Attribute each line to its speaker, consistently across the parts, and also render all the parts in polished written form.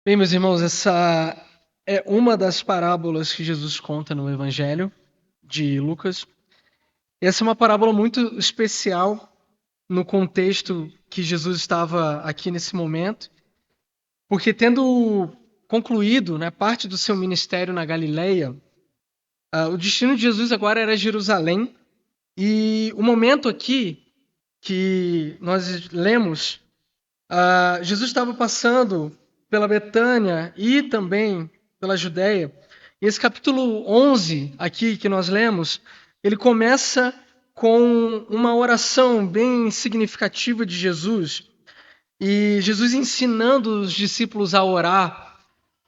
Speaker 1: Bem, meus irmãos, essa é uma das parábolas que Jesus conta no Evangelho de Lucas. Essa é uma parábola muito especial no contexto que Jesus estava aqui nesse momento, porque tendo concluído, parte do seu ministério na Galileia, o destino de Jesus agora era Jerusalém, e o momento aqui que nós lemos, Jesus estava passando pela Betânia e também pela Judéia. E esse capítulo 11 aqui que nós lemos, ele começa com uma oração bem significativa de Jesus. E Jesus ensinando os discípulos a orar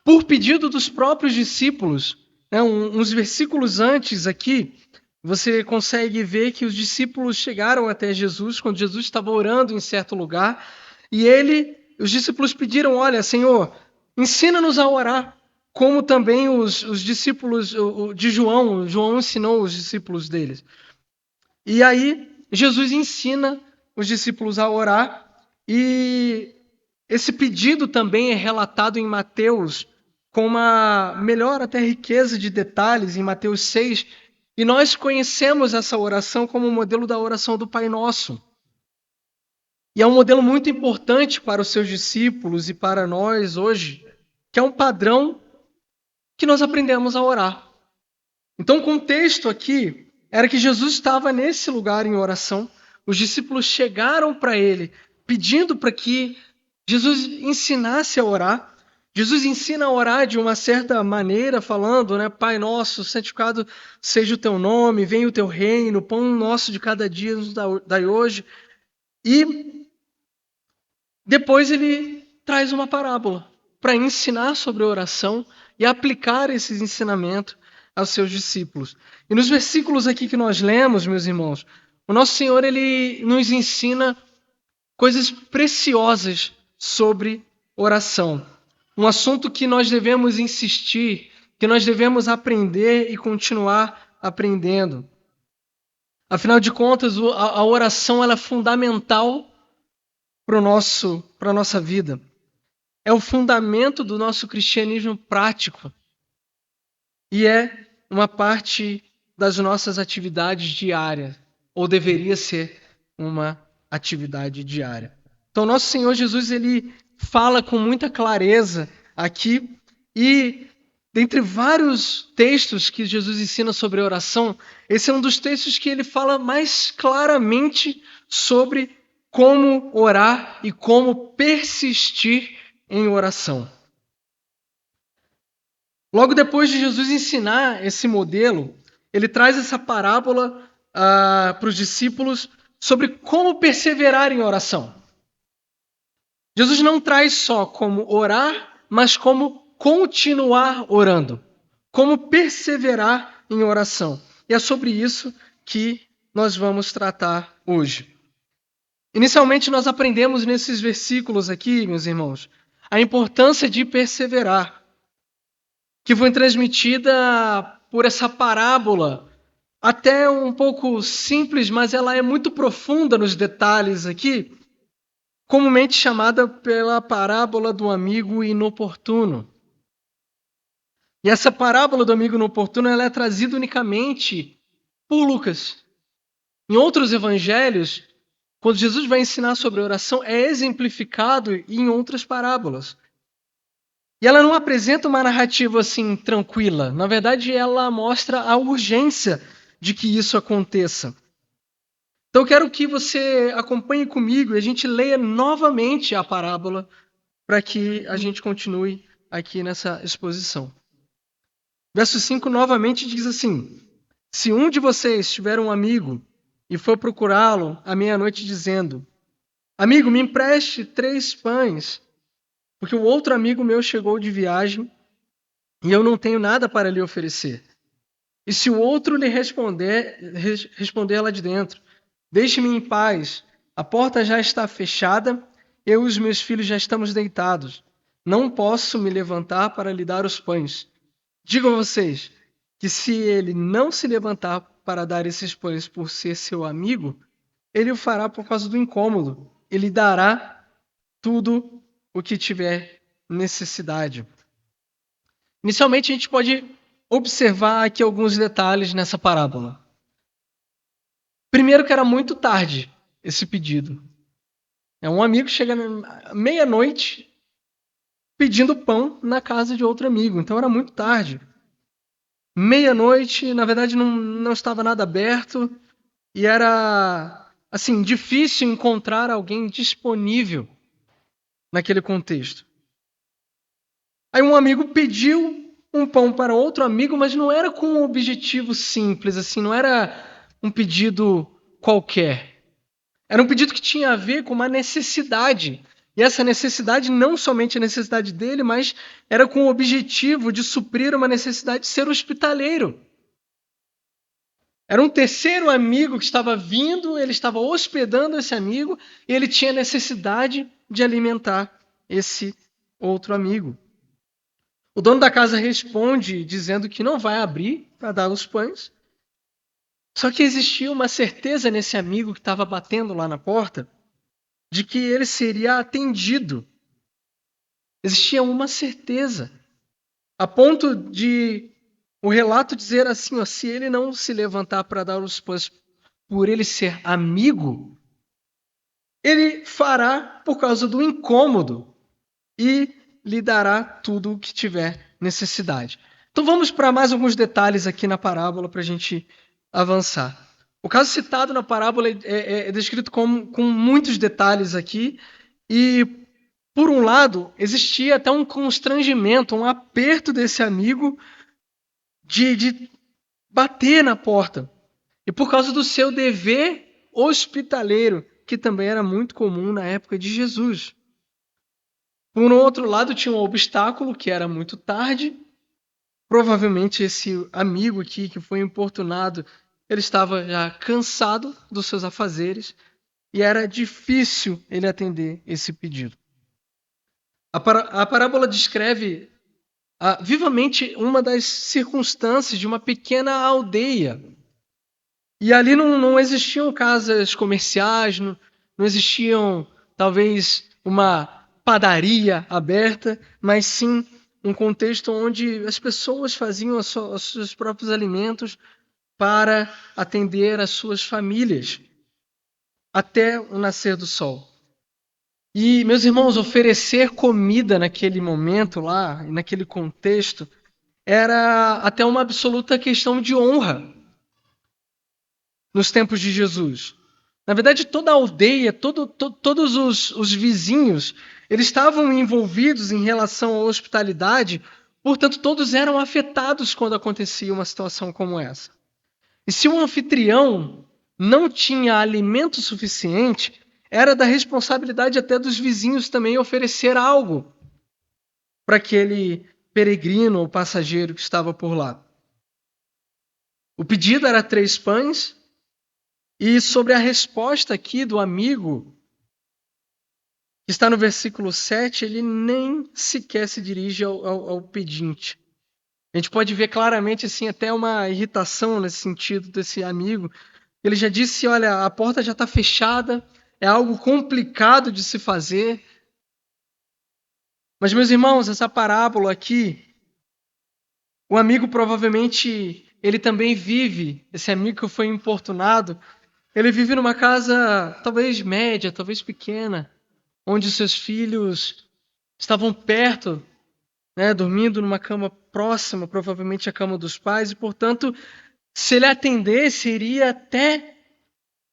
Speaker 1: por pedido dos próprios discípulos. Uns versículos antes aqui, você consegue ver que os discípulos chegaram até Jesus quando Jesus estava orando em certo lugar. E os discípulos pediram: olha, Senhor, ensina-nos a orar, como também os discípulos de João. João ensinou os discípulos deles. E aí, Jesus ensina os discípulos a orar, e esse pedido também é relatado em Mateus, com uma melhor até riqueza de detalhes, em Mateus 6, e nós conhecemos essa oração como o modelo da oração do Pai Nosso. E é um modelo muito importante para os seus discípulos e para nós hoje, que é um padrão que nós aprendemos a orar. Então, o contexto aqui era que Jesus estava nesse lugar em oração, os discípulos chegaram para ele pedindo para que Jesus ensinasse a orar. Jesus ensina a orar de uma certa maneira, falando, Pai nosso, santificado seja o teu nome, venha o teu reino, pão nosso de cada dia nos dai hoje. E depois ele traz uma parábola para ensinar sobre a oração e aplicar esses ensinamentos aos seus discípulos. E nos versículos aqui que nós lemos, meus irmãos, o nosso Senhor ele nos ensina coisas preciosas sobre oração. Um assunto que nós devemos insistir, que nós devemos aprender e continuar aprendendo. Afinal de contas, a oração ela é fundamental para a nossa vida. É o fundamento do nosso cristianismo prático e é uma parte das nossas atividades diárias, ou deveria ser uma atividade diária. Então, nosso Senhor Jesus ele fala com muita clareza aqui, e dentre vários textos que Jesus ensina sobre oração, esse é um dos textos que ele fala mais claramente sobre como orar e como persistir em oração. Logo depois de Jesus ensinar esse modelo, ele traz essa parábola para os discípulos sobre como perseverar em oração. Jesus não traz só como orar, mas como continuar orando, como perseverar em oração. E é sobre isso que nós vamos tratar hoje. Inicialmente, nós aprendemos nesses versículos aqui, meus irmãos, a importância de perseverar, que foi transmitida por essa parábola, até um pouco simples, mas ela é muito profunda nos detalhes aqui, comumente chamada pela parábola do amigo inoportuno. E essa parábola do amigo inoportuno ela é trazida unicamente por Lucas. Em outros evangelhos, quando Jesus vai ensinar sobre oração, é exemplificado em outras parábolas. E ela não apresenta uma narrativa assim tranquila. Na verdade, ela mostra a urgência de que isso aconteça. Então, eu quero que você acompanhe comigo e a gente leia novamente a parábola para que a gente continue aqui nessa exposição. Verso 5 novamente diz assim: se um de vocês tiver um amigo e for procurá-lo à meia-noite dizendo: amigo, me empreste 3 pães, porque o outro amigo meu chegou de viagem e eu não tenho nada para lhe oferecer. E se o outro lhe responder lá de dentro: deixe-me em paz, a porta já está fechada, eu e os meus filhos já estamos deitados. Não posso me levantar para lhe dar os pães. Digo a vocês que se ele não se levantar para dar esses pães por ser seu amigo, ele o fará por causa do incômodo. Ele dará tudo o que tiver necessidade. Inicialmente, a gente pode observar aqui alguns detalhes nessa parábola. Primeiro, que era muito tarde esse pedido. Um amigo chega meia-noite pedindo pão na casa de outro amigo, então era muito tarde. Meia-noite, na verdade, não estava nada aberto e era, assim, difícil encontrar alguém disponível naquele contexto. Aí um amigo pediu um pão para outro amigo, mas não era com um objetivo simples, assim, não era um pedido qualquer. Era um pedido que tinha a ver com uma necessidade. E essa necessidade não somente a necessidade dele, mas era com o objetivo de suprir uma necessidade de ser hospitaleiro. Era um terceiro amigo que estava vindo, ele estava hospedando esse amigo e ele tinha necessidade de alimentar esse outro amigo. O dono da casa responde dizendo que não vai abrir para dar os pães. Só que existia uma certeza nesse amigo que estava batendo lá na porta de que ele seria atendido. Existia uma certeza, a ponto de o relato dizer assim, ó, se ele não se levantar para dar os pães por ele ser amigo, ele fará por causa do incômodo e lhe dará tudo o que tiver necessidade. Então vamos para mais alguns detalhes aqui na parábola para a gente avançar. O caso citado na parábola é descrito com muitos detalhes aqui e, por um lado, existia até um constrangimento, um aperto desse amigo de bater na porta. E por causa do seu dever hospitaleiro, que também era muito comum na época de Jesus. Por outro lado, tinha um obstáculo, que era muito tarde. Provavelmente esse amigo aqui que foi importunado, ele estava já cansado dos seus afazeres e era difícil ele atender esse pedido. A parábola descreve vivamente uma das circunstâncias de uma pequena aldeia. E ali não existiam casas comerciais, não existiam, talvez, uma padaria aberta, mas sim um contexto onde as pessoas faziam os seus próprios alimentos para atender as suas famílias até o nascer do sol. E, meus irmãos, oferecer comida naquele momento lá, naquele contexto, era até uma absoluta questão de honra nos tempos de Jesus. Na verdade, toda a aldeia, todos os vizinhos, eles estavam envolvidos em relação à hospitalidade, portanto, todos eram afetados quando acontecia uma situação como essa. E se o anfitrião não tinha alimento suficiente, era da responsabilidade até dos vizinhos também oferecer algo para aquele peregrino ou passageiro que estava por lá. O pedido era 3 pães, e sobre a resposta aqui do amigo, que está no versículo 7, ele nem sequer se dirige ao pedinte. A gente pode ver claramente assim, até uma irritação nesse sentido desse amigo. Ele já disse, olha, a porta já está fechada, é algo complicado de se fazer. Mas, meus irmãos, essa parábola aqui, o amigo provavelmente, ele também vive, esse amigo que foi importunado, ele vive numa casa talvez média, talvez pequena, onde seus filhos estavam perto, né, dormindo numa cama próxima, provavelmente a cama dos pais, e, portanto, se ele atendesse, iria até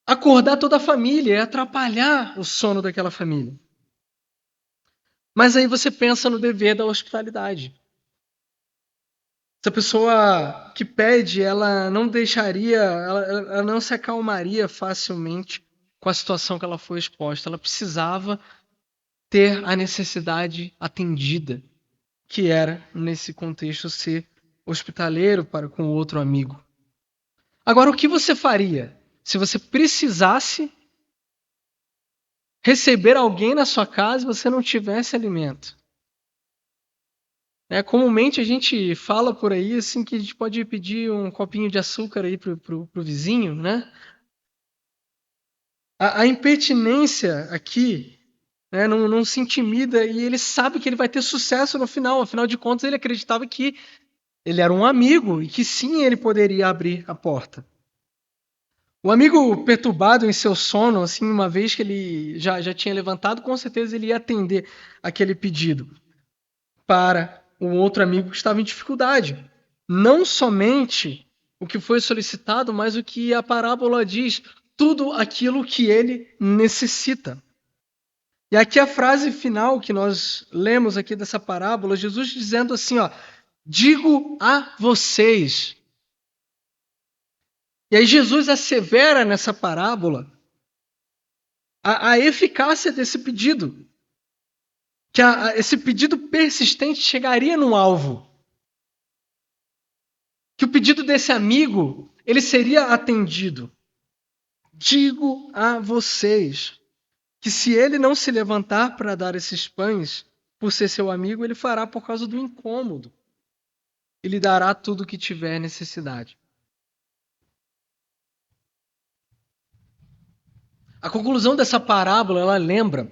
Speaker 1: acordar toda a família e atrapalhar o sono daquela família. Mas aí você pensa no dever da hospitalidade. Essa pessoa que pede, ela não deixaria, ela não se acalmaria facilmente com a situação que ela foi exposta. Ela precisava ter a necessidade atendida, que era, nesse contexto, ser hospitaleiro para com o outro amigo. Agora, o que você faria se você precisasse receber alguém na sua casa e você não tivesse alimento? Comumente a gente fala por aí assim que a gente pode pedir um copinho de açúcar aí pro vizinho, né? A impertinência aqui né? Não se intimida e ele sabe que ele vai ter sucesso no final. Afinal de contas, ele acreditava que ele era um amigo e que sim, ele poderia abrir a porta. O amigo perturbado em seu sono, assim, uma vez que ele já tinha levantado, com certeza ele ia atender aquele pedido para o outro amigo que estava em dificuldade. Não somente o que foi solicitado, mas o que a parábola diz, tudo aquilo que ele necessita. E aqui a frase final que nós lemos aqui dessa parábola, Jesus dizendo assim, ó, digo a vocês. E aí Jesus assevera nessa parábola a eficácia desse pedido. Que esse pedido persistente chegaria no alvo. Que o pedido desse amigo, ele seria atendido. Digo a vocês que se ele não se levantar para dar esses pães, por ser seu amigo, ele fará por causa do incômodo. Ele dará tudo o que tiver necessidade. A conclusão dessa parábola, ela lembra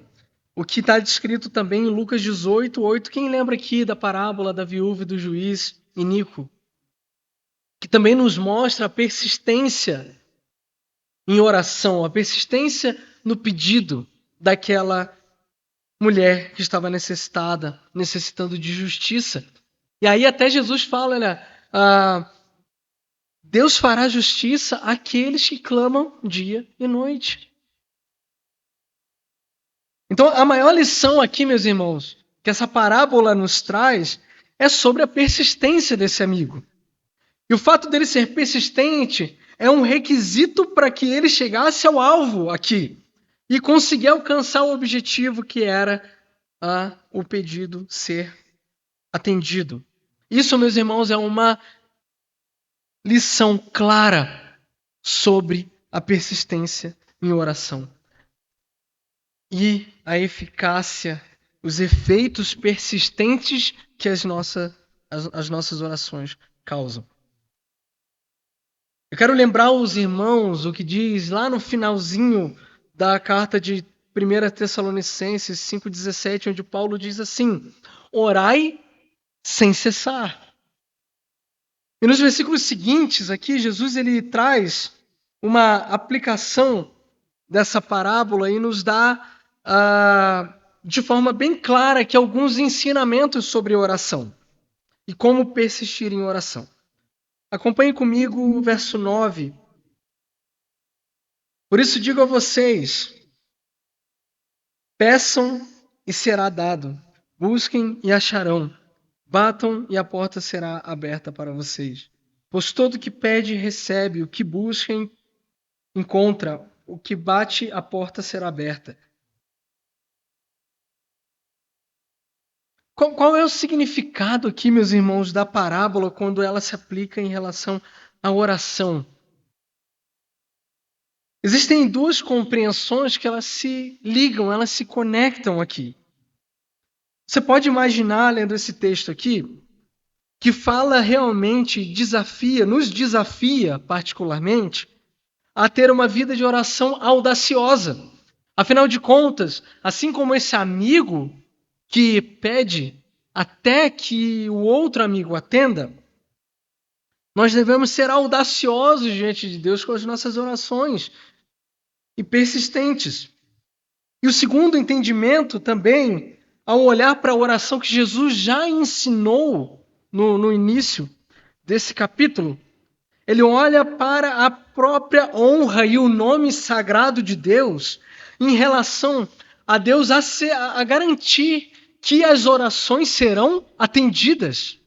Speaker 1: o que está descrito também em Lucas 18:8. Quem lembra aqui da parábola da viúva e do juiz iníquo? Que também nos mostra a persistência em oração, a persistência no pedido daquela mulher que estava necessitada, necessitando de justiça. E aí até Jesus fala, né? Deus fará justiça àqueles que clamam dia e noite. Então, a maior lição aqui, meus irmãos, que essa parábola nos traz é sobre a persistência desse amigo. E o fato dele ser persistente é um requisito para que ele chegasse ao alvo aqui e conseguir alcançar o objetivo que era o pedido ser atendido. Isso, meus irmãos, é uma lição clara sobre a persistência em oração. E a eficácia, os efeitos persistentes que as nossas orações causam. Eu quero lembrar os irmãos o que diz lá no finalzinho da carta de 1 Tessalonicenses 5,17, onde Paulo diz assim: orai sem cessar. E nos versículos seguintes aqui, Jesus ele traz uma aplicação dessa parábola e nos dá de forma bem clara aqui alguns ensinamentos sobre oração e como persistir em oração. Acompanhe comigo o verso 9. Por isso digo a vocês, peçam e será dado, busquem e acharão, batam e a porta será aberta para vocês. Pois todo que pede recebe, o que busca encontra, o que bate a porta será aberta. Qual é o significado aqui, meus irmãos, da parábola quando ela se aplica em relação à oração? Existem duas compreensões que elas se ligam, elas se conectam aqui. Você pode imaginar, lendo esse texto aqui, que fala realmente, nos desafia particularmente, a ter uma vida de oração audaciosa. Afinal de contas, assim como esse amigo que pede até que o outro amigo atenda, nós devemos ser audaciosos diante de Deus com as nossas orações e persistentes. E o segundo entendimento também, ao olhar para a oração que Jesus já ensinou no início desse capítulo, ele olha para a própria honra e o nome sagrado de Deus em relação a Deus a garantir que as orações serão atendidas.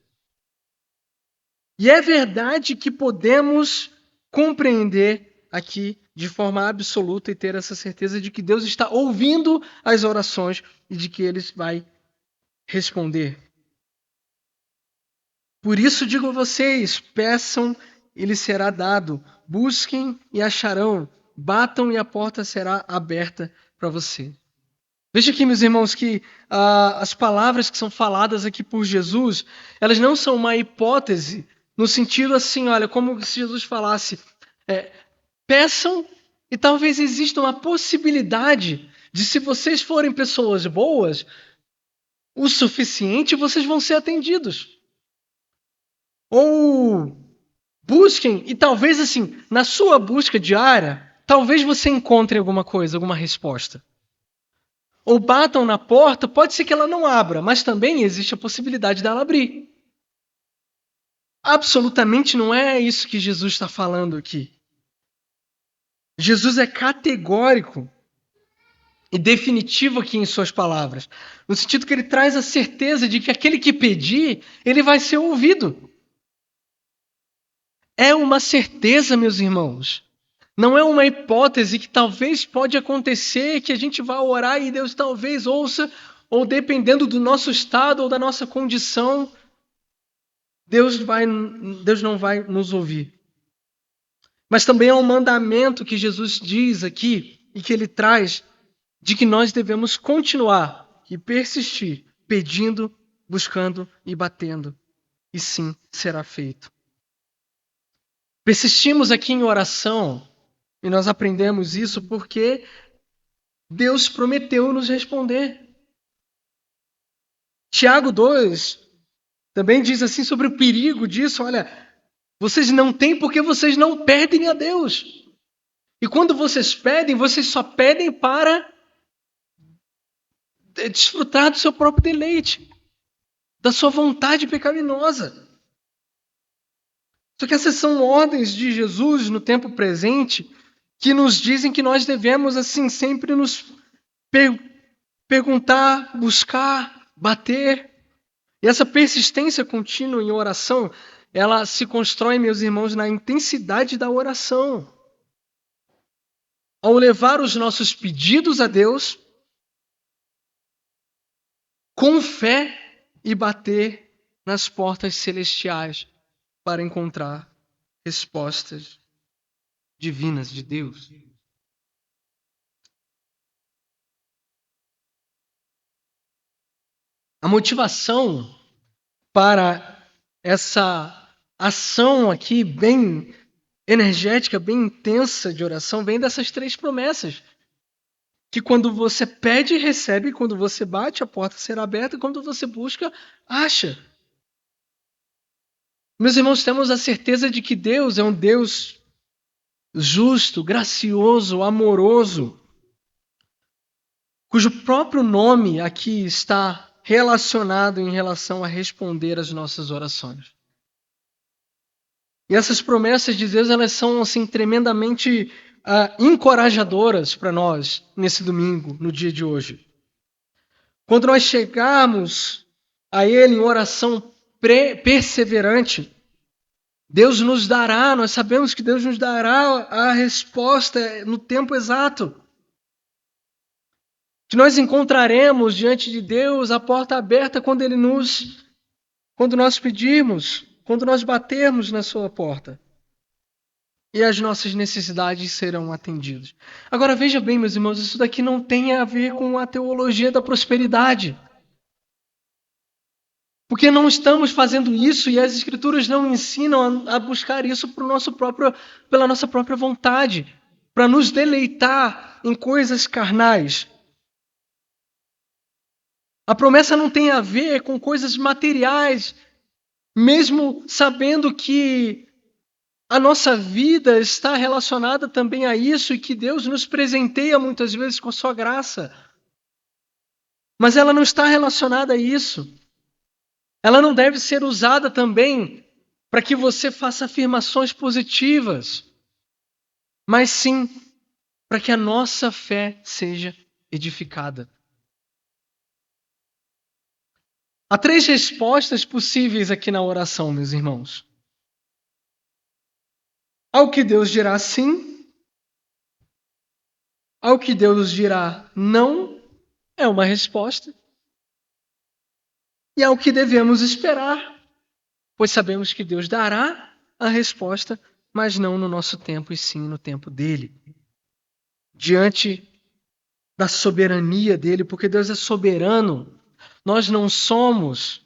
Speaker 1: E é verdade que podemos compreender aqui de forma absoluta e ter essa certeza de que Deus está ouvindo as orações e de que Ele vai responder. Por isso digo a vocês, peçam e lhes será dado, busquem e acharão, batam e a porta será aberta para você. Veja aqui, meus irmãos, que as palavras que são faladas aqui por Jesus, elas não são uma hipótese, no sentido assim, olha, como se Jesus falasse, peçam e talvez exista uma possibilidade de se vocês forem pessoas boas, o suficiente, vocês vão ser atendidos. Ou busquem, e talvez assim, na sua busca diária, talvez você encontre alguma coisa, alguma resposta. Ou batam na porta, pode ser que ela não abra, mas também existe a possibilidade dela abrir. Absolutamente não é isso que Jesus está falando aqui. Jesus é categórico e definitivo aqui em suas palavras, no sentido que ele traz a certeza de que aquele que pedir, ele vai ser ouvido. É uma certeza, meus irmãos. Não é uma hipótese que talvez pode acontecer, que a gente vá orar e Deus talvez ouça, ou dependendo do nosso estado ou da nossa condição, Deus não vai nos ouvir. Mas também é um mandamento que Jesus diz aqui e que ele traz de que nós devemos continuar e persistir, pedindo, buscando e batendo. E sim, será feito. Persistimos aqui em oração e nós aprendemos isso porque Deus prometeu nos responder. Tiago 2 também diz assim sobre o perigo disso, olha, vocês não têm porque vocês não pedem a Deus. E quando vocês pedem, vocês só pedem para desfrutar do seu próprio deleite, da sua vontade pecaminosa. Só que essas são ordens de Jesus no tempo presente que nos dizem que nós devemos assim sempre nos perguntar, buscar, bater. E essa persistência contínua em oração, ela se constrói, meus irmãos, na intensidade da oração. Ao levar os nossos pedidos a Deus com fé e bater nas portas celestiais para encontrar respostas divinas de Deus. A motivação para essa ação aqui bem energética, bem intensa de oração, vem dessas 3 promessas. Que quando você pede, recebe, quando você bate, a porta será aberta, e quando você busca, acha. Meus irmãos, temos a certeza de que Deus é um Deus justo, gracioso, amoroso, cujo próprio nome aqui está relacionado em relação a responder às nossas orações. E essas promessas de Deus, elas são assim tremendamente encorajadoras para nós nesse domingo, no dia de hoje. Quando nós chegarmos a Ele em oração perseverante, Deus nos dará, nós sabemos que Deus nos dará a resposta no tempo exato. Que nós encontraremos diante de Deus a porta aberta quando nós pedirmos, quando nós batermos na sua porta. E as nossas necessidades serão atendidas. Agora veja bem, meus irmãos, isso daqui não tem a ver com a teologia da prosperidade. Porque não estamos fazendo isso e as Escrituras não ensinam a buscar isso pela nossa própria vontade, para nos deleitar em coisas carnais. A promessa não tem a ver com coisas materiais, mesmo sabendo que a nossa vida está relacionada também a isso e que Deus nos presenteia muitas vezes com a sua graça. Mas ela não está relacionada a isso. Ela não deve ser usada também para que você faça afirmações positivas, mas sim para que a nossa fé seja edificada. Há 3 respostas possíveis aqui na oração, meus irmãos. Ao que Deus dirá sim, ao que Deus dirá não, é uma resposta. E ao que devemos esperar, pois sabemos que Deus dará a resposta, mas não no nosso tempo, e sim no tempo dele. Diante da soberania dele, porque Deus é soberano, nós não somos.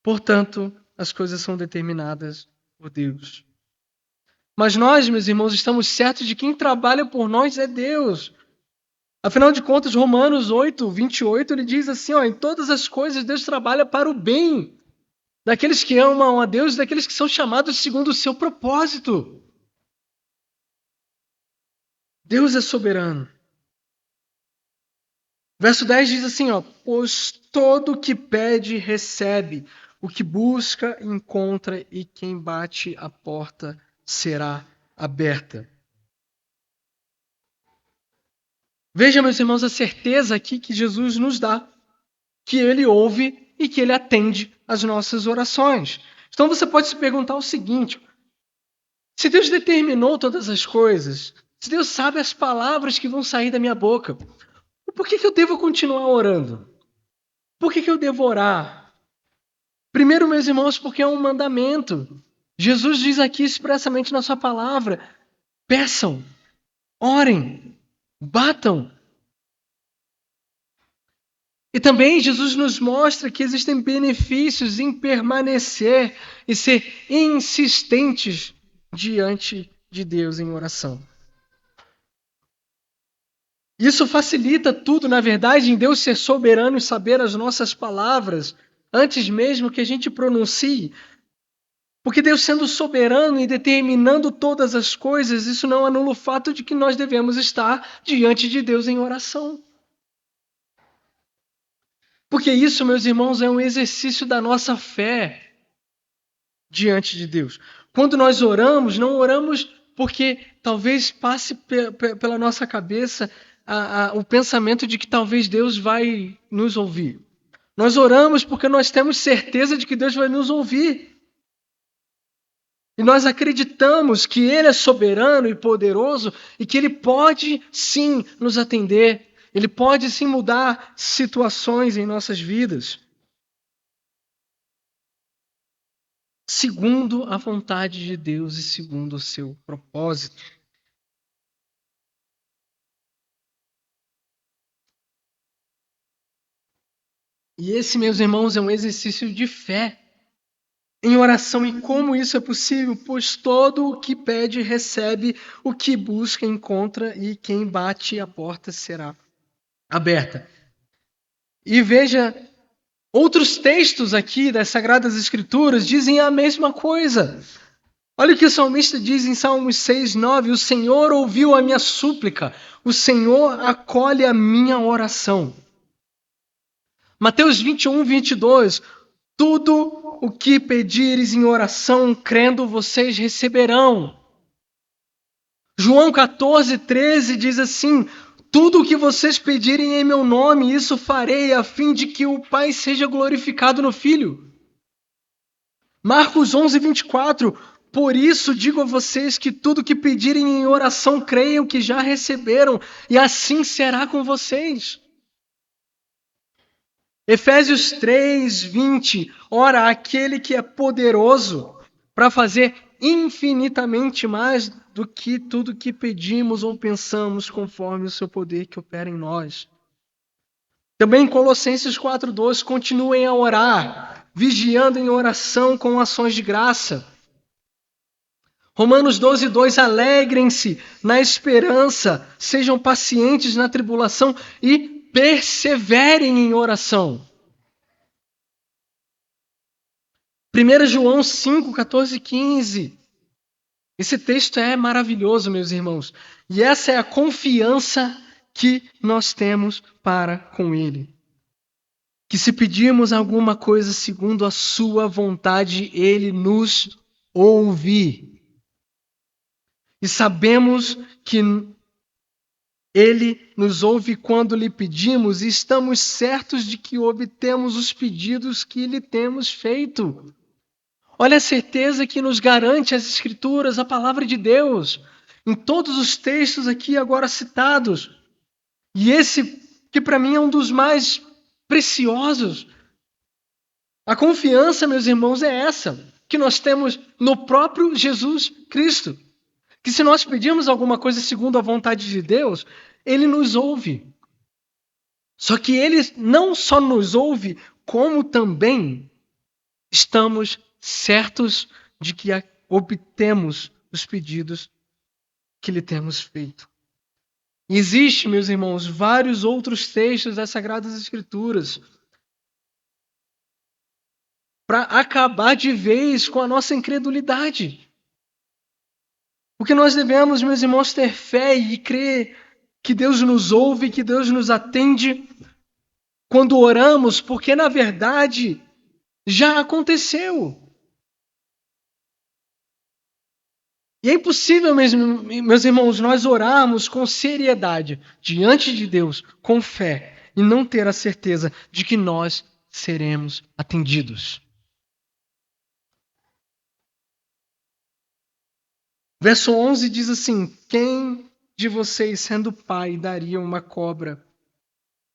Speaker 1: Portanto, as coisas são determinadas por Deus. Mas nós, meus irmãos, estamos certos de que quem trabalha por nós é Deus. Afinal de contas, Romanos 8, 28, ele diz assim, ó, em todas as coisas Deus trabalha para o bem daqueles que amam a Deus e daqueles que são chamados segundo o seu propósito. Deus é soberano. Verso 10 diz assim, ó, pois todo o que pede, recebe. O que busca, encontra, e quem bate, a porta será aberta. Veja, meus irmãos, a certeza aqui que Jesus nos dá, que Ele ouve e que Ele atende às nossas orações. Então você pode se perguntar o seguinte, se Deus determinou todas as coisas, se Deus sabe as palavras que vão sair da minha boca, por que eu devo continuar orando? Por que eu devo orar? Primeiro, meus irmãos, porque é um mandamento. Jesus diz aqui expressamente na sua palavra, peçam, orem, batam. E também Jesus nos mostra que existem benefícios em permanecer e ser insistentes diante de Deus em oração. Isso facilita tudo, na verdade, em Deus ser soberano e saber as nossas palavras antes mesmo que a gente pronuncie. Porque Deus sendo soberano e determinando todas as coisas, isso não anula o fato de que nós devemos estar diante de Deus em oração. Porque isso, meus irmãos, é um exercício da nossa fé diante de Deus. Quando nós oramos, não oramos porque talvez passe pela nossa cabeça o pensamento de que talvez Deus vai nos ouvir. Nós oramos porque nós temos certeza de que Deus vai nos ouvir. E nós acreditamos que Ele é soberano e poderoso e que Ele pode sim nos atender. Ele pode sim mudar situações em nossas vidas. Segundo a vontade de Deus e segundo o seu propósito. E esse, meus irmãos, é um exercício de fé em oração. E como isso é possível? Pois todo o que pede, recebe, o que busca, encontra, e quem bate, a porta será aberta. E veja, outros textos aqui das Sagradas Escrituras dizem a mesma coisa. Olha o que o salmista diz em Salmos 6, 9. O Senhor ouviu a minha súplica, o Senhor acolhe a minha oração. Mateus 21, 22. Tudo o que pedires em oração, crendo, vocês receberão. João 14, 13 diz assim, tudo o que vocês pedirem em meu nome, isso farei, a fim de que o Pai seja glorificado no Filho. Marcos 11, 24, por isso digo a vocês que tudo o que pedirem em oração, creiam que já receberam, e assim será com vocês. Efésios 3, 20, ora, aquele que é poderoso para fazer infinitamente mais do que tudo que pedimos ou pensamos, conforme o seu poder que opera em nós. Também em Colossenses 4:2, continuem a orar, vigiando em oração com ações de graça. Romanos 12:2, alegrem-se na esperança, sejam pacientes na tribulação e perseverem em oração. 1 João 5, 14 e 15. Esse texto é maravilhoso, meus irmãos. E essa é a confiança que nós temos para com Ele. Que se pedirmos alguma coisa segundo a sua vontade, Ele nos ouve. E sabemos que Ele nos ouve quando lhe pedimos e estamos certos de que obtemos os pedidos que lhe temos feito. Olha a certeza que nos garante as Escrituras, a palavra de Deus, em todos os textos aqui agora citados. E esse que para mim é um dos mais preciosos. A confiança, meus irmãos, é essa, que nós temos no próprio Jesus Cristo. Que se nós pedirmos alguma coisa segundo a vontade de Deus, Ele nos ouve. Só que Ele não só nos ouve, como também estamos certos de que obtemos os pedidos que lhe temos feito. Existe, meus irmãos, vários outros textos das Sagradas Escrituras para acabar de vez com a nossa incredulidade. Porque nós devemos, meus irmãos, ter fé e crer que Deus nos ouve, que Deus nos atende quando oramos, porque na verdade já aconteceu. E é impossível, meus irmãos, nós orarmos com seriedade diante de Deus, com fé, e não ter a certeza de que nós seremos atendidos. Verso 11 diz assim: quem de vocês, sendo pai, daria uma cobra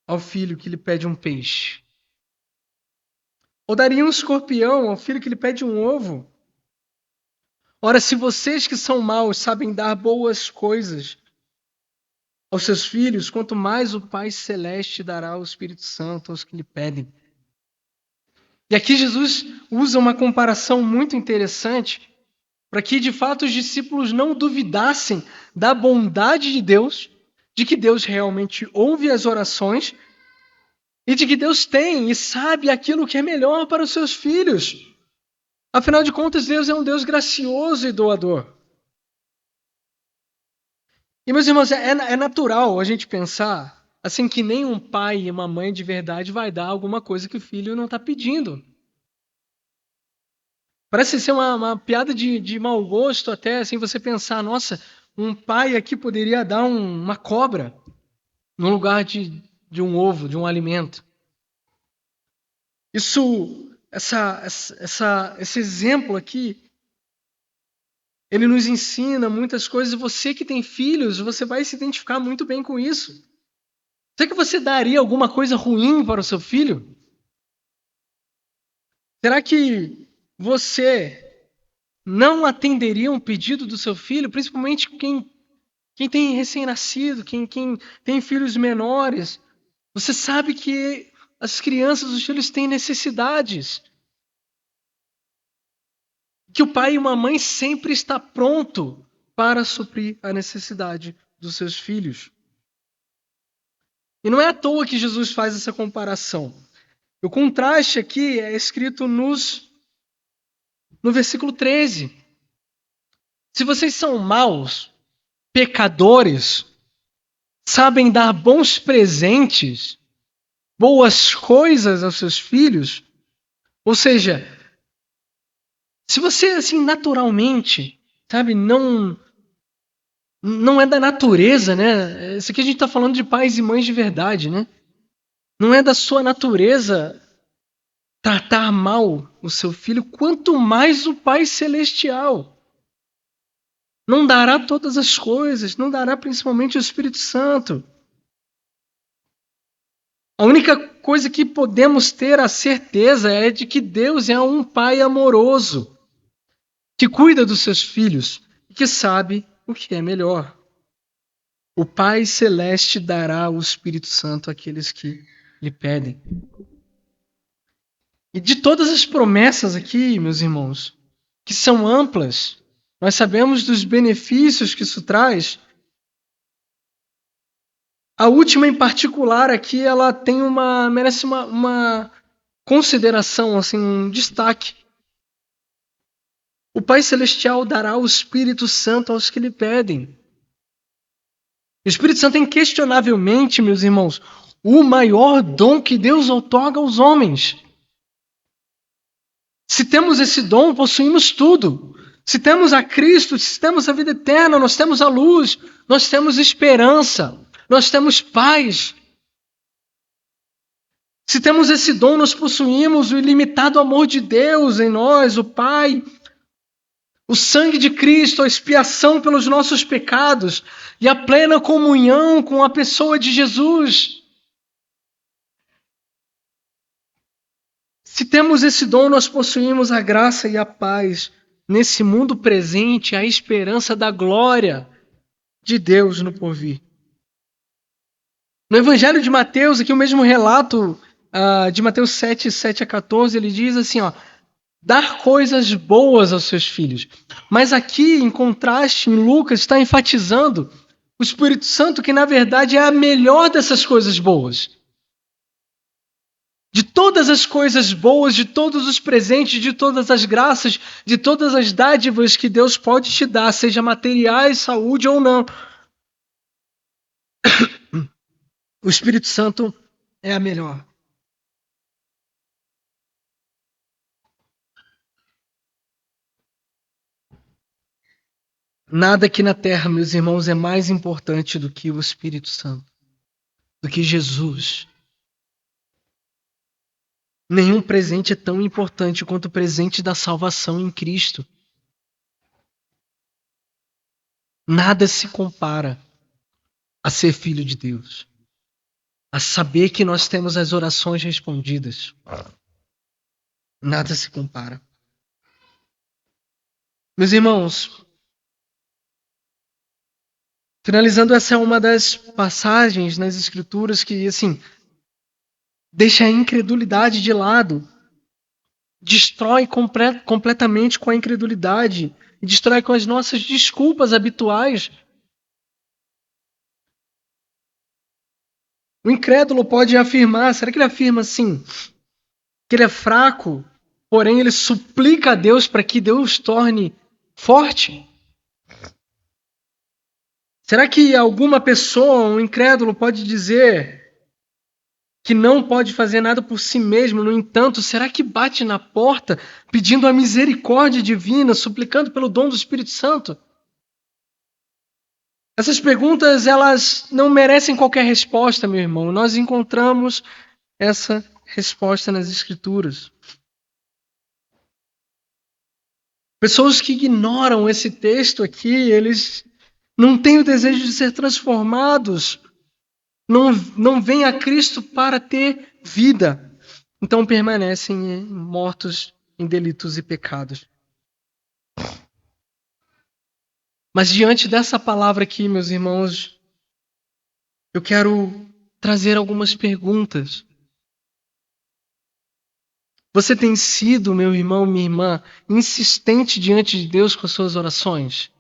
Speaker 1: ao filho que lhe pede um peixe? Ou daria um escorpião ao filho que lhe pede um ovo? Ora, se vocês que são maus sabem dar boas coisas aos seus filhos, quanto mais o Pai Celeste dará o Espírito Santo aos que lhe pedem. E aqui Jesus usa uma comparação muito interessante para que, de fato, os discípulos não duvidassem da bondade de Deus, de que Deus realmente ouve as orações e de que Deus tem e sabe aquilo que é melhor para os seus filhos. Afinal de contas, Deus é um Deus gracioso e doador. E, meus irmãos, é natural a gente pensar assim que nem um pai e uma mãe de verdade vai dar alguma coisa que o filho não está pedindo. Parece ser uma piada de mau gosto até, assim, você pensar, nossa, um pai aqui poderia dar uma cobra no lugar de um ovo, de um alimento. Esse exemplo aqui, ele nos ensina muitas coisas. Você que tem filhos, você vai se identificar muito bem com isso. Será que você daria alguma coisa ruim para o seu filho? Será que você não atenderia um pedido do seu filho, principalmente quem tem recém-nascido, quem tem filhos menores? Você sabe que as crianças, os filhos têm necessidades. Que o pai e uma mãe sempre está pronto para suprir a necessidade dos seus filhos. E não é à toa que Jesus faz essa comparação. O contraste aqui é escrito no versículo 13. Se vocês são maus, pecadores, sabem dar bons presentes, boas coisas aos seus filhos, ou seja, se você assim naturalmente, sabe, não é da natureza, né? Isso aqui a gente está falando de pais e mães de verdade, né? Não é da sua natureza tratar mal o seu filho, quanto mais o Pai Celestial. Não dará todas as coisas, não dará principalmente o Espírito Santo. A única coisa que podemos ter a certeza é de que Deus é um Pai amoroso, que cuida dos seus filhos e que sabe o que é melhor. O Pai Celeste dará o Espírito Santo àqueles que lhe pedem. E de todas as promessas aqui, meus irmãos, que são amplas, nós sabemos dos benefícios que isso traz. A última em particular aqui, ela merece uma consideração, assim, um destaque. O Pai Celestial dará o Espírito Santo aos que lhe pedem. O Espírito Santo é inquestionavelmente, meus irmãos, o maior dom que Deus outorga aos homens. Se temos esse dom, possuímos tudo. Se temos a Cristo, se temos a vida eterna, nós temos a luz, nós temos esperança, nós temos paz. Se temos esse dom, nós possuímos o ilimitado amor de Deus em nós, o Pai, o sangue de Cristo, a expiação pelos nossos pecados e a plena comunhão com a pessoa de Jesus. Se temos esse dom, nós possuímos a graça e a paz nesse mundo presente, a esperança da glória de Deus no porvir. No Evangelho de Mateus, aqui o mesmo relato de Mateus 7, 7-14, ele diz assim, ó, dar coisas boas aos seus filhos. Mas aqui, em contraste, em Lucas, está enfatizando O Espírito Santo, que na verdade é a melhor dessas coisas boas. De todas as coisas boas, de todos os presentes, de todas as graças, de todas as dádivas que Deus pode te dar, seja materiais, saúde ou não. O Espírito Santo é a melhor. Nada aqui na terra, meus irmãos, é mais importante do que o Espírito Santo, do que Jesus. Nenhum presente é tão importante quanto o presente da salvação em Cristo. Nada se compara a ser filho de Deus, a saber que nós temos as orações respondidas. Nada se compara. Meus irmãos, finalizando, essa é uma das passagens nas Escrituras que, assim, deixa a incredulidade de lado, destrói completamente com a incredulidade e destrói com as nossas desculpas habituais. O incrédulo pode afirmar, será que ele afirma assim, que ele é fraco, porém ele suplica a Deus para que Deus torne forte? Será que alguma pessoa, um incrédulo, pode dizer que não pode fazer nada por si mesmo? No entanto, será que bate na porta pedindo a misericórdia divina, suplicando pelo dom do Espírito Santo? Essas perguntas, elas não merecem qualquer resposta, meu irmão. Nós encontramos essa resposta nas Escrituras. Pessoas que ignoram esse texto aqui, eles não têm o desejo de ser transformados, não vêm a Cristo para ter vida. Então permanecem mortos em delitos e pecados. Mas diante dessa palavra aqui, meus irmãos, eu quero trazer algumas perguntas. Você tem sido, meu irmão, minha irmã, insistente diante de Deus com as suas orações?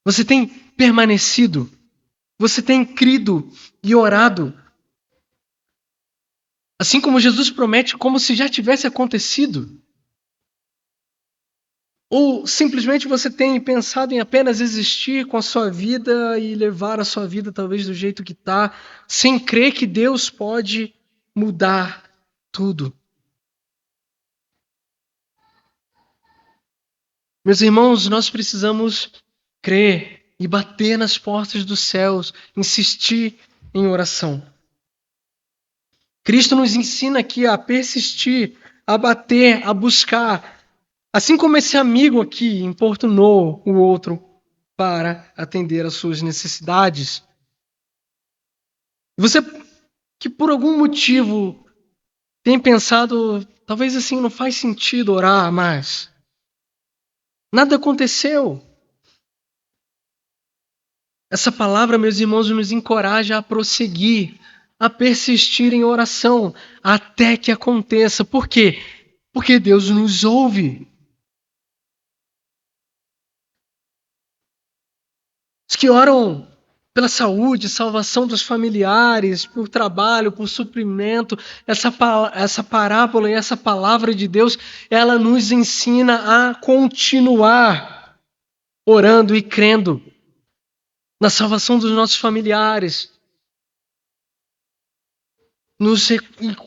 Speaker 1: Você tem permanecido? Você tem crido e orado? Assim como Jesus promete, como se já tivesse acontecido? Ou simplesmente você tem pensado em apenas existir com a sua vida e levar a sua vida talvez do jeito que está, sem crer que Deus pode mudar tudo? Meus irmãos, nós precisamos crer e bater nas portas dos céus, insistir em oração. Cristo nos ensina aqui a persistir, a bater, a buscar. Assim como esse amigo aqui importunou o outro para atender às suas necessidades. Você que por algum motivo tem pensado, talvez assim, não faz sentido orar mais. Nada aconteceu. Essa palavra, meus irmãos, nos encoraja a prosseguir, a persistir em oração até que aconteça. Por quê? Porque Deus nos ouve. Os que oram pela saúde, salvação dos familiares, por trabalho, por suprimento, essa parábola e essa palavra de Deus, ela nos ensina a continuar orando e crendo na salvação dos nossos familiares,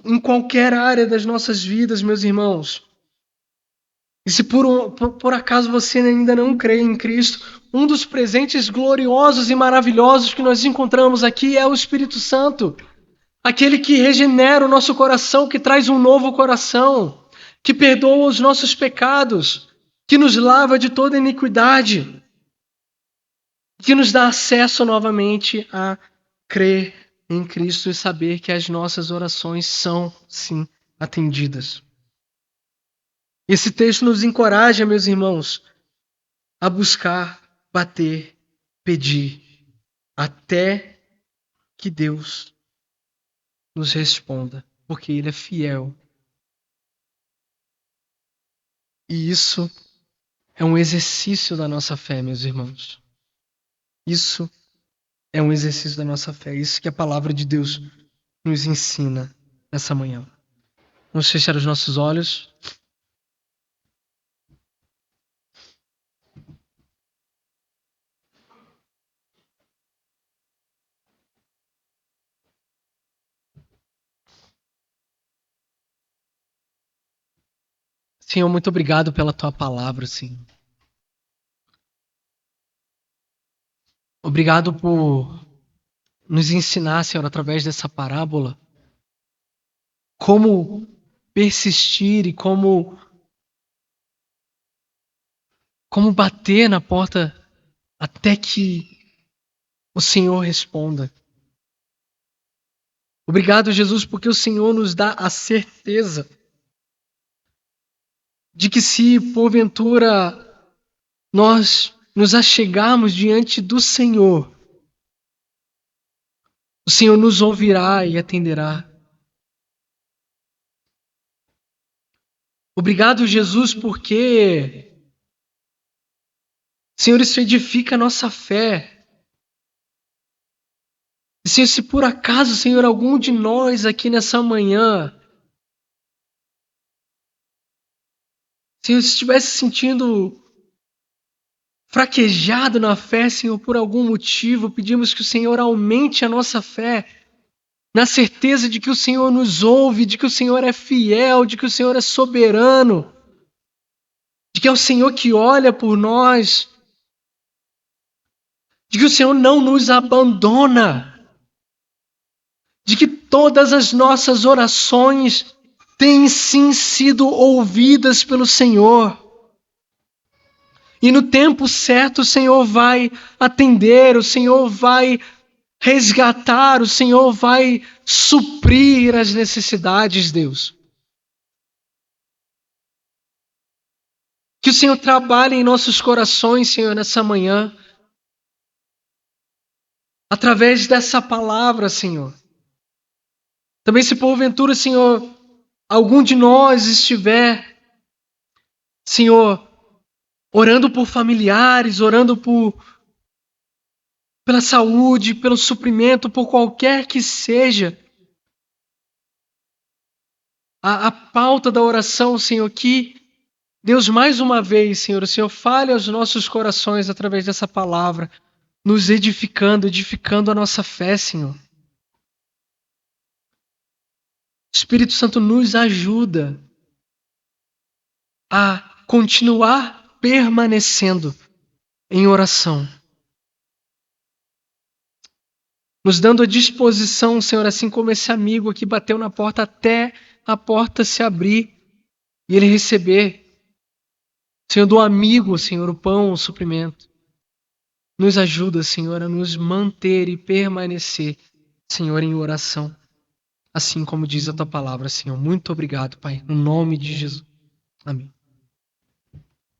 Speaker 1: em qualquer área das nossas vidas, meus irmãos. E se por acaso você ainda não crê em Cristo, um dos presentes gloriosos e maravilhosos que nós encontramos aqui é o Espírito Santo. Aquele que regenera o nosso coração, que traz um novo coração, que perdoa os nossos pecados, que nos lava de toda iniquidade, que nos dá acesso novamente a crer em Cristo e saber que as nossas orações são, sim, atendidas. Esse texto nos encoraja, meus irmãos, a buscar, bater, pedir, até que Deus nos responda, porque Ele é fiel. E isso é um exercício da nossa fé, meus irmãos. Isso é um exercício da nossa fé. Isso que a palavra de Deus nos ensina nessa manhã. Vamos fechar os nossos olhos. Senhor, muito obrigado pela tua palavra, Senhor. Obrigado por nos ensinar, Senhor, através dessa parábola, como persistir e como bater na porta até que o Senhor responda. Obrigado, Jesus, porque o Senhor nos dá a certeza de que se porventura nós nos achegarmos diante do Senhor, o Senhor nos ouvirá e atenderá. Obrigado, Jesus, porque, Senhor, isso edifica a nossa fé. E, Senhor, se por acaso, Senhor, algum de nós aqui nessa manhã, Senhor, se estivesse sentindo fraquejado na fé, Senhor, por algum motivo, pedimos que o Senhor aumente a nossa fé, na certeza de que o Senhor nos ouve, de que o Senhor é fiel, de que o Senhor é soberano, de que é o Senhor que olha por nós, de que o Senhor não nos abandona, de que todas as nossas orações têm sim sido ouvidas pelo Senhor. E no tempo certo o Senhor vai atender, o Senhor vai resgatar, o Senhor vai suprir as necessidades, Deus. Que o Senhor trabalhe em nossos corações, Senhor, nessa manhã, através dessa palavra, Senhor. Também se porventura, Senhor, algum de nós estiver, Senhor, orando por familiares, orando pela saúde, pelo suprimento, por qualquer que seja a pauta da oração, Senhor, que Deus, mais uma vez, Senhor, o Senhor fale aos nossos corações através dessa palavra, nos edificando a nossa fé, Senhor. Espírito Santo nos ajuda a continuar permanecendo em oração. Nos dando a disposição, Senhor, assim como esse amigo aqui bateu na porta até a porta se abrir e ele receber, Senhor, do amigo, Senhor, o pão, o suprimento. Nos ajuda, Senhor, a nos manter e permanecer, Senhor, em oração. Assim como diz a tua palavra, Senhor. Muito obrigado, Pai, no nome de Jesus. Amém.